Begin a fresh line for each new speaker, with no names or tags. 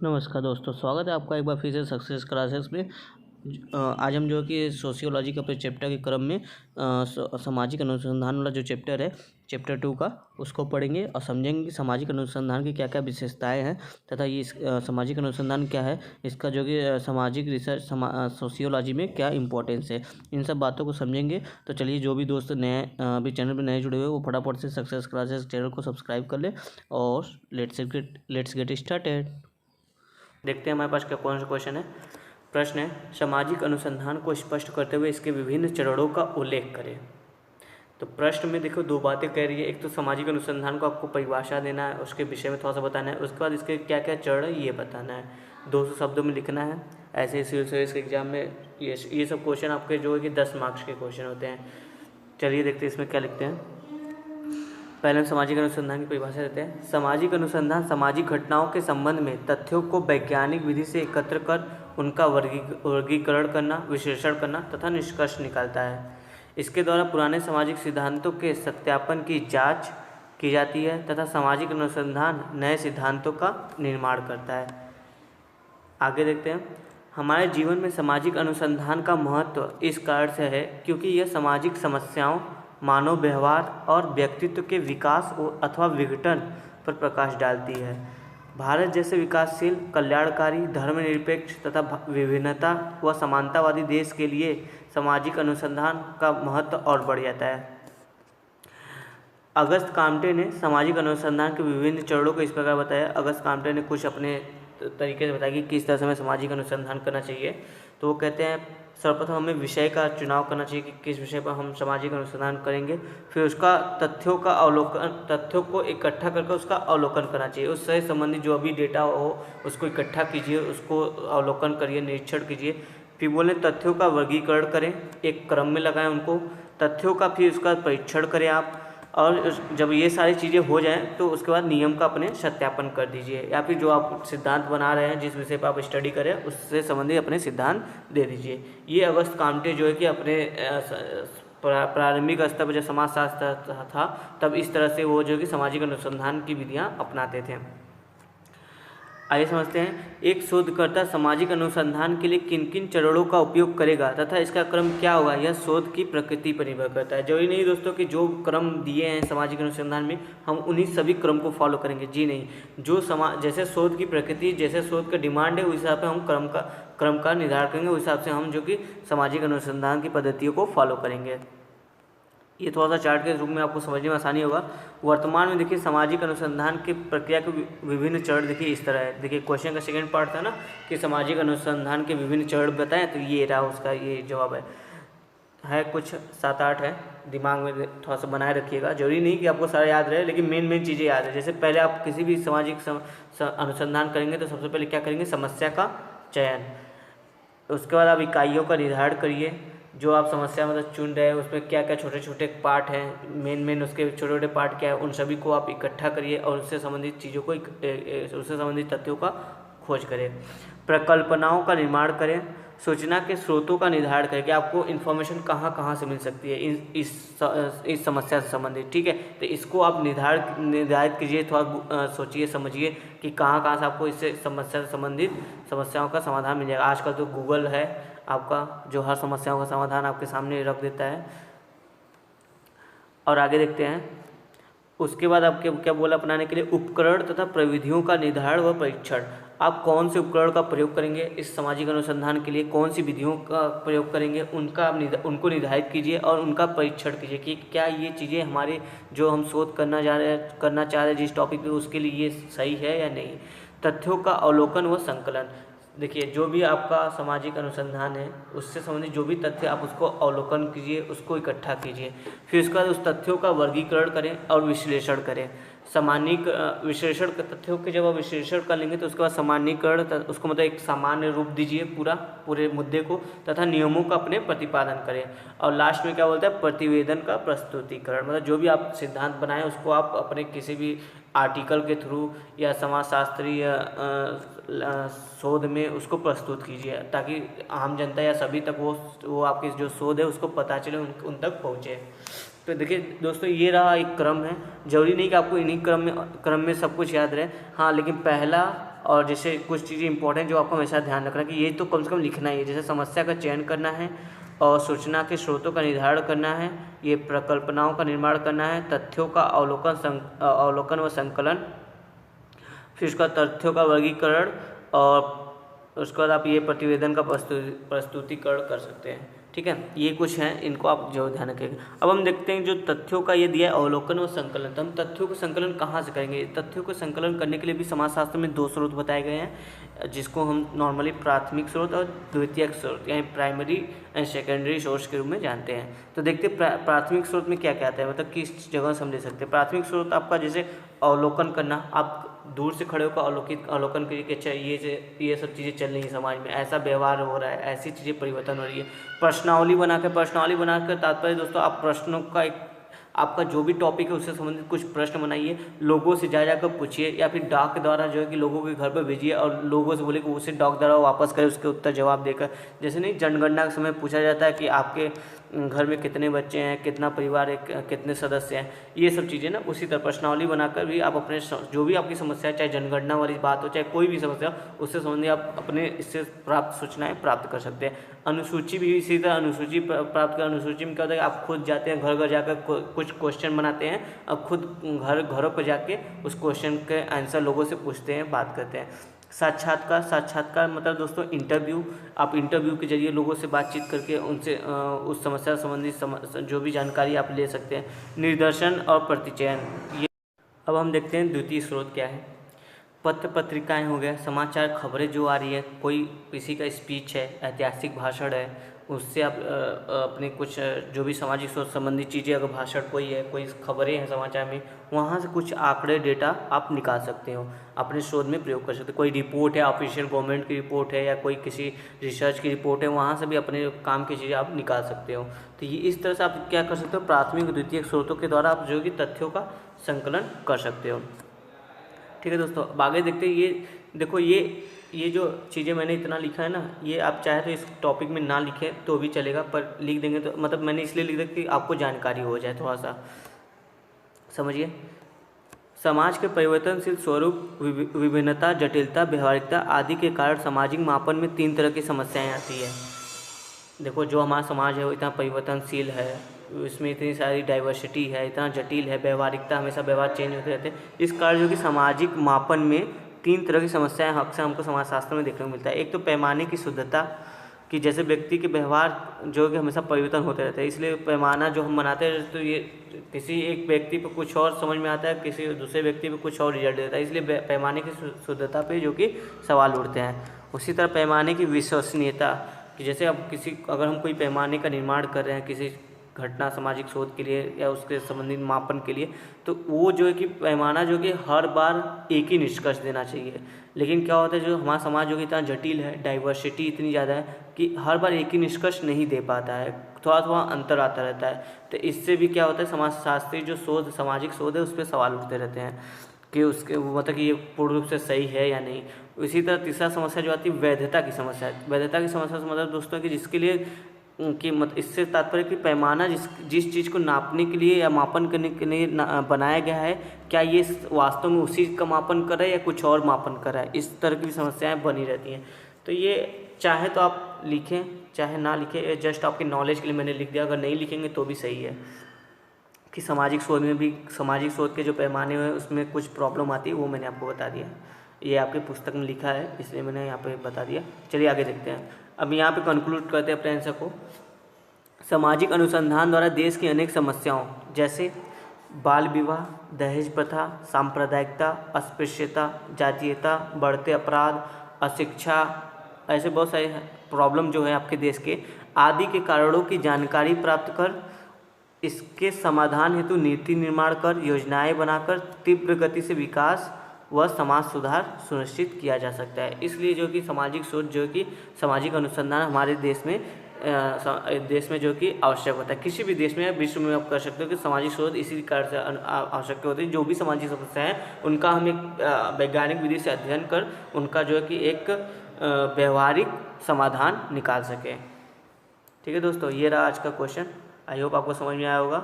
नमस्कार दोस्तों, स्वागत है आपका एक बार फिर से सक्सेस क्लासेस में। आज हम जो कि सोशियोलॉजी के अपने चैप्टर के क्रम में सामाजिक अनुसंधान वाला जो चैप्टर है, चैप्टर 2 का, उसको पढ़ेंगे और समझेंगे कि सामाजिक अनुसंधान की क्या क्या विशेषताएं हैं तथा ये सामाजिक अनुसंधान क्या है, इसका जो कि सामाजिक रिसर्च सोशियोलॉजी में क्या इंपॉर्टेंस है, इन सब बातों को समझेंगे। तो चलिए, जो भी दोस्त नए अभी चैनल पर नए जुड़े हुए वो फटाफट से सक्सेस क्लासेस चैनल को सब्सक्राइब कर ले और लेट्स गेट स्टार्टेड। देखते हैं हमारे पास क्या कौन सा क्वेश्चन है। प्रश्न है, सामाजिक अनुसंधान को स्पष्ट करते हुए इसके विभिन्न चरणों का उल्लेख करें। तो प्रश्न में देखो दो बातें कह रही है। एक तो सामाजिक अनुसंधान को आपको परिभाषा देना है, उसके विषय में थोड़ा सा बताना है, उसके बाद इसके क्या क्या चरण है ये बताना है, 200 शब्दों में लिखना है। ऐसे सिविल सर्विस के एग्जाम में ये सब क्वेश्चन आपके जो है कि 10 मार्क्स के क्वेश्चन होते हैं। चलिए देखते हैं इसमें क्या लिखते हैं। पहले हम सामाजिक अनुसंधान की परिभाषा देते हैं। सामाजिक अनुसंधान सामाजिक घटनाओं के संबंध में तथ्यों को वैज्ञानिक विधि से एकत्र कर उनका वर्गीकरण करना, विश्लेषण करना तथा निष्कर्ष निकालता है। इसके द्वारा पुराने सामाजिक सिद्धांतों के सत्यापन की जांच की जाती है तथा सामाजिक अनुसंधान नए सिद्धांतों का निर्माण करता है। आगे देखते हैं। हमारे जीवन में सामाजिक अनुसंधान का महत्व इस कारण से है क्योंकि यह सामाजिक समस्याओं, मानव व्यवहार और व्यक्तित्व के विकास अथवा विघटन पर प्रकाश डालती है। भारत जैसे विकासशील, कल्याणकारी, धर्मनिरपेक्ष तथा विभिन्नता व समानतावादी देश के लिए सामाजिक अनुसंधान का महत्व और बढ़ जाता है। अगस्त काम्टे ने सामाजिक अनुसंधान के विभिन्न चरणों को इस प्रकार बताया। अगस्त काम्टे ने कुछ अपने तरीके से बताया कि किस तरह से हमें सामाजिक अनुसंधान करना चाहिए। तो वो कहते हैं, सर्वप्रथम हमें विषय का चुनाव करना चाहिए कि किस विषय पर हम सामाजिक अनुसंधान करेंगे। फिर उसका तथ्यों को इकट्ठा करके उसका अवलोकन करना चाहिए। उससे संबंधित जो भी डेटा हो उसको इकट्ठा कीजिए, उसको अवलोकन करिए, निरीक्षण कीजिए। फिर बोले तथ्यों का वर्गीकरण करें, एक क्रम में लगाएं उनको। तथ्यों का फिर उसका परीक्षण करें आप, और जब ये सारी चीज़ें हो जाएं तो उसके बाद नियम का अपने सत्यापन कर दीजिए, या फिर जो आप सिद्धांत बना रहे हैं, जिस विषय पर आप स्टडी करें उससे संबंधित अपने सिद्धांत दे दीजिए। ये अगस्त काम्टे जो है कि अपने प्रारंभिक स्तर पर जब समाजशास्त्र था तब इस तरह से वो जो कि सामाजिक अनुसंधान की विधियाँ अपनाते थे। आइए समझते हैं, एक शोधकर्ता सामाजिक अनुसंधान के लिए किन किन चरणों का उपयोग करेगा तथा इसका क्रम क्या होगा, यह शोध की प्रकृति पर निर्भर करता है। जरूरी नहीं दोस्तों कि जो क्रम दिए हैं सामाजिक अनुसंधान में हम उन्हीं सभी क्रम को फॉलो करेंगे, जी नहीं। जो जैसे शोध की प्रकृति, जैसे शोध का डिमांड है, उस हिसाब से हम क्रम का निर्धारण करेंगे, उस हिसाब से हम जो कि सामाजिक अनुसंधान की पद्धतियों को फॉलो करेंगे। ये थोड़ा सा चार्ट के रूप में आपको समझने में आसानी होगा। वर्तमान में देखिए सामाजिक अनुसंधान की प्रक्रिया के विभिन्न चरण देखिए इस तरह है। देखिए क्वेश्चन का सेकंड पार्ट था ना कि सामाजिक अनुसंधान के विभिन्न चरण बताएं, तो ये रहा उसका ये जवाब है कुछ 7-8 है। दिमाग में थोड़ा सा बनाए रखिएगा, जरूरी नहीं कि आपको सारा याद रहे, लेकिन मेन चीज़ें याद है। जैसे पहले आप किसी भी सामाजिक अनुसंधान करेंगे तो सबसे पहले क्या करेंगे, समस्या का चयन। उसके बाद आप इकाइयों का निर्धारण करिए, जो आप समस्या मतलब चुन रहे हैं उसमें क्या क्या छोटे छोटे पार्ट हैं, मेन उसके छोटे छोटे पार्ट क्या है, उन सभी को आप इकट्ठा करिए और उससे संबंधित चीज़ों को उससे संबंधित तथ्यों का खोज करें। प्रकल्पनाओं का निर्माण करें, सूचना के स्रोतों का निर्धारण करें कि आपको इन्फॉर्मेशन कहाँ कहाँ से मिल सकती है इस समस्या से संबंधित, ठीक है। तो इसको आप निर्धारित कीजिए, थोड़ा सोचिए समझिए कि कहाँ कहाँ से आपको इससे समस्या से संबंधित समस्याओं का समाधान मिल जाएगा। आजकल तो गूगल है आपका, जो हर समस्याओं का समाधान आपके सामने रख देता है। और आगे देखते हैं, उसके बाद आपके क्या बोला अपनाने के लिए, उपकरण तथा प्रविधियों का निर्धारण व परीक्षण। आप कौन से उपकरण का प्रयोग करेंगे इस सामाजिक अनुसंधान के लिए, कौन सी विधियों का प्रयोग करेंगे, उनको निर्धारित कीजिए और उनका परीक्षण कीजिए कि क्या ये चीज़ें हमारे जो हम शोध करना चाह रहे हैं जिस टॉपिक पे, उसके लिए ये सही है या नहीं। तथ्यों का अवलोकन व संकलन। देखिए जो भी आपका सामाजिक अनुसंधान है उससे संबंधित जो भी तथ्य आप उसको अवलोकन कीजिए, उसको इकट्ठा कीजिए। फिर उसके बाद उस तथ्यों का वर्गीकरण करें और विश्लेषण करें। विश्लेषण तथ्यों के जब आप विश्लेषण कर लेंगे तो उसके बाद सामान्यीकरण, उसको मतलब एक सामान्य रूप दीजिए पूरे मुद्दे को, तथा नियमों का अपने प्रतिपादन करें। और लास्ट में क्या बोलता है, प्रतिवेदन का प्रस्तुतिकरण। मतलब जो भी आप सिद्धांत बनाएं उसको आप अपने किसी भी आर्टिकल के थ्रू या समाजशास्त्रीय शोध में उसको प्रस्तुत कीजिए, ताकि आम जनता या सभी तक वो आपकी जो शोध है उसको पता चले, उन तक पहुँचे। तो देखिए दोस्तों, ये रहा एक क्रम है। जरूरी नहीं कि आपको इन्हीं क्रम में सब कुछ याद रहे, हाँ, लेकिन पहला और जैसे कुछ चीज़ें इंपॉर्टेंट जो आपको हमेशा ध्यान रखना कि ये तो कम से कम लिखना ही है। जैसे समस्या का चयन करना है और सूचना के स्रोतों का निर्धारण करना है, ये प्रकल्पनाओं का निर्माण करना है, तथ्यों का अवलोकन व संकलन, फिर उसका तथ्यों का वर्गीकरण, और उसके बाद आप ये प्रतिवेदन का प्रस्तुतिकरण कर सकते हैं। ठीक है, ये कुछ हैं, इनको आप जो ध्यान रखेंगे। अब हम देखते हैं जो तथ्यों का ये दिया है अवलोकन और संकलन, तो हम तथ्यों को संकलन कहाँ से करेंगे। तथ्यों को संकलन करने के लिए भी समाजशास्त्र में 2 स्रोत बताए गए हैं, जिसको हम नॉर्मली प्राथमिक स्रोत और द्वितीयक स्रोत यानी प्राइमरी एंड सेकेंडरी सोर्स के रूप में जानते हैं। तो देखते हैं प्राथमिक स्रोत में क्या क्या आता है, मतलब किस जगह से हम ले सकते हैं। प्राथमिक स्रोत आपका जैसे अवलोकन करना, आप दूर से खड़े होकर अवलोकन करिए कि अच्छा ये सब चीज़ें चल रही हैं समाज में, ऐसा व्यवहार हो रहा है, ऐसी चीज़ें परिवर्तन हो रही है। प्रश्नावली बनाकर तात्पर्य दोस्तों आप प्रश्नों का एक आपका जो भी टॉपिक है उससे संबंधित कुछ प्रश्न बनाइए, लोगों से जाकर पूछिए या फिर डाक द्वारा जो है कि लोगों के घर पर भेजिए और लोगों से बोले कि उसे डाक द्वारा वापस करें उसके उत्तर जवाब देकर। जैसे नहीं जनगणना के समय पूछा जाता है कि आपके घर में कितने बच्चे हैं, कितना परिवार है, कितने सदस्य हैं, ये सब चीज़ें ना उसी तरह प्रश्नावली बनाकर भी आप अपने जो भी आपकी समस्या है, चाहे जनगणना वाली बात हो चाहे कोई भी समस्या हो, उससे संबंधित आप अपने इससे प्राप्त सूचनाएं प्राप्त कर सकते हैं। अनुसूची भी इसी तरह अनुसूची प्राप्त कर, अनुसूची में क्या होता है आप खुद जाते हैं घर घर जाकर कुछ क्वेश्चन बनाते हैं और खुद घरों पर जाके उस क्वेश्चन के आंसर लोगों से पूछते हैं, बात करते हैं। साक्षात्कार मतलब दोस्तों इंटरव्यू, आप इंटरव्यू के जरिए लोगों से बातचीत करके उनसे उस समस्या संबंधित जो भी जानकारी आप ले सकते हैं। निर्देशन और प्रतिचयन, ये अब हम देखते हैं द्वितीय स्रोत क्या है। पत्र पत्रिकाएं हो गया, समाचार खबरें जो आ रही है, कोई किसी का स्पीच है, ऐतिहासिक भाषण है, उससे आप अपने कुछ जो भी सामाजिक सोच संबंधी चीज़ें, अगर भाषण कोई है, कोई खबरें हैं समाचार में, वहाँ से कुछ आंकड़े डेटा आप निकाल सकते हो, अपने शोध में प्रयोग कर सकते हो। कोई रिपोर्ट है, ऑफिशियल गवर्नमेंट की रिपोर्ट है या कोई किसी रिसर्च की रिपोर्ट है, वहाँ से भी अपने काम की चीज़ें आप निकाल सकते हो। तो ये इस तरह से आप क्या कर सकते हो, प्राथमिक और द्वितीयक स्रोतों के द्वारा आप जो कि तथ्यों का संकलन कर सकते हो। ठीक है दोस्तों, अब आगे देखते हैं। ये देखो ये जो चीज़ें मैंने इतना लिखा है ना, ये आप चाहे तो इस टॉपिक में ना लिखें तो भी चलेगा, पर लिख देंगे तो मतलब मैंने इसलिए लिख दिया कि आपको जानकारी हो जाए, थोड़ा सा समझिए। समाज के परिवर्तनशील स्वरूप, विभिन्नता, जटिलता, व्यवहारिकता आदि के कारण सामाजिक मापन में 3 तरह की समस्याएं आती है। देखो जो हमारा समाज है वो इतना परिवर्तनशील है, इसमें इतनी सारी डाइवर्सिटी है, इतना जटिल है, व्यवहारिकता, हमेशा व्यवहार चेंज होते रहते हैं। इस कारण जो कि सामाजिक मापन में 3 तरह की समस्याएं अक्सर हमको समाजशास्त्र में देखने को मिलता है। एक तो पैमाने की शुद्धता, कि जैसे व्यक्ति के व्यवहार जो कि हमेशा परिवर्तन होते रहते हैं, इसलिए पैमाना जो हम बनाते हैं तो ये किसी एक व्यक्ति पर कुछ और समझ में आता है, किसी दूसरे व्यक्ति पर कुछ और रिजल्ट देता है, इसलिए पैमाने की शुद्धता पे जो कि सवाल उठते हैं। उसी तरह पैमाने की विश्वसनीयता, कि जैसे अब अगर हम कोई पैमाने का निर्माण कर रहे हैं किसी घटना सामाजिक शोध के लिए या उसके संबंधित मापन के लिए, तो वो जो है कि पैमाना जो कि हर बार एक ही निष्कर्ष देना चाहिए। लेकिन क्या होता है, जो हमारा समाज जो कि इतना जटिल है, डाइवर्सिटी इतनी ज़्यादा है कि हर बार एक ही निष्कर्ष नहीं दे पाता है, थोड़ा थोड़ा अंतर आता रहता है। तो इससे भी क्या होता है, समाजशास्त्री जो शोध, सामाजिक शोध है, उस पर सवाल उठते रहते हैं कि उसके मतलब कि ये पूर्ण रूप से सही है या नहीं। इसी तरह तीसरा समस्या जो आती है वैधता की समस्या है। वैधता की समस्या से मतलब दोस्तों कि जिसके लिए कि इससे तात्पर्य कि पैमाना जिस चीज़ को नापने के लिए या मापन करने के लिए बनाया गया है, क्या ये वास्तव में उसी का मापन कर रहा है या कुछ और मापन कर रहा है, इस तरह की भी समस्याएं बनी रहती हैं। तो ये चाहे तो आप लिखें चाहे ना लिखें, जस्ट आपकी नॉलेज के लिए मैंने लिख दिया, अगर नहीं लिखेंगे तो भी सही है। कि सामाजिक शोध में भी सामाजिक शोध के जो पैमाने हैं उसमें कुछ प्रॉब्लम आती है, वो मैंने आपको बता दिया। ये आपकी पुस्तक में लिखा है इसलिए मैंने यहाँ पे बता दिया। चलिए आगे देखते हैं। अब यहाँ पे कंक्लूड करते हैं अपने आंसर को। सामाजिक अनुसंधान द्वारा देश की अनेक समस्याओं जैसे बाल विवाह, दहेज प्रथा, सांप्रदायिकता, अस्पृश्यता, जातीयता, बढ़ते अपराध, अशिक्षा, ऐसे बहुत सारे प्रॉब्लम जो है आपके देश के आदि के कारणों की जानकारी प्राप्त कर इसके समाधान हेतु नीति निर्माण कर, योजनाएं बनाकर तीव्र गति से विकास व समाज सुधार सुनिश्चित किया जा सकता है। इसलिए जो कि सामाजिक सोच जो कि सामाजिक अनुसंधान हमारे देश में जो कि आवश्यक होता है। किसी भी देश में या विश्व में आप कर सकते हो कि सामाजिक शोध इसी कारण से आवश्यक होती है। जो भी सामाजिक समस्या है उनका हम एक वैज्ञानिक विधि से अध्ययन कर उनका जो है कि एक व्यवहारिक समाधान निकाल सकें। ठीक है दोस्तों, ये रहा आज का क्वेश्चन। आई होप आपको समझ में आया होगा।